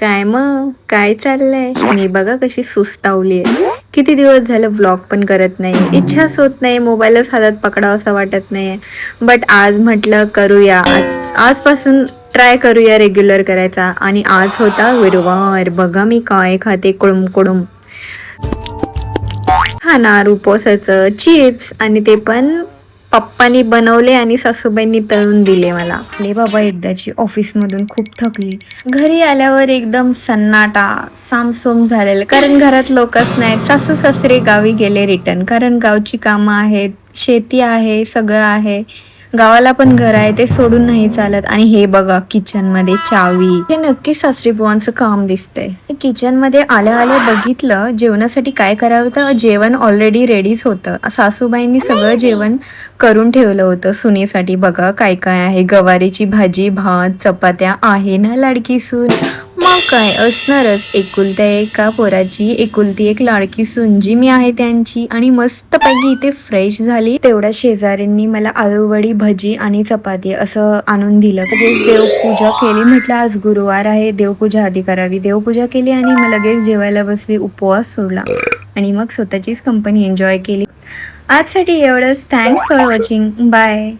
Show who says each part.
Speaker 1: काय मग काय चाललंय? मी बघा कशी सुस्तावली आहे. किती दिवस झालं व्लॉग पण करत नाही, इच्छाच होत नाही, मोबाईलच हातात पकडावं असं वाटत नाही. बट आज म्हटलं करूया, आजपासून ट्राय करूया रेग्युलर करायचा. आणि आज होता गुरुवार. बघा मी काय खाते, कुडुम कुडुम खाणार उपवासाचं चिप्स, आणि ते पण पप्पानी बनवले आणि सासूबाईंनी तळून दिले मला. ले बाबा एकदाची ऑफिसमधून खूप थकली. घरी आल्यावर एकदम सन्नाटा सामसूम झालेलं, कारण घरात लोकच नाहीत. सासू सासरे गावी गेले रिटर्न, कारण गावची कामं आहेत, शेती आहे, सगळं आहे. गावाला पण घर आहे, ते सोडून नाही चालत. आणि हे बघा किचन मध्ये चावी, हे नक्की सासरी बुवांचं काम दिसतंय. किचन मध्ये आल्या आल्या बघितलं जेवणासाठी काय करावं, तर जेवण ऑलरेडी रेडीच होतं. सासूबाईंनी सगळं जेवण करून ठेवलं होतं सुनेसाठी. बघा काय काय आहे, गवारीची भाजी, भात, चपात्या आहे ना लाडकी सून. मग काय असणारच, एकुलत्या एका पोराची एकुलती एक लाडकी सून जी मी आहे त्यांची. आणि मस्त पैकी इथे फ्रेश झाली. तेवढ्या शेजाऱ्यांनी मला आळूवडी, भजी आणि चपाती असं आणून दिलं. लगेच देवपूजा केली. म्हटलं आज गुरुवार आहे, देवपूजा आधी करावी. देवपूजा केली आणि मग लगेच जेवायला बसली. उपवास सोडला आणि मग स्वतःचीच कंपनी एन्जॉय केली. आजसाठी एवढंच. Thanks for watching. बाय.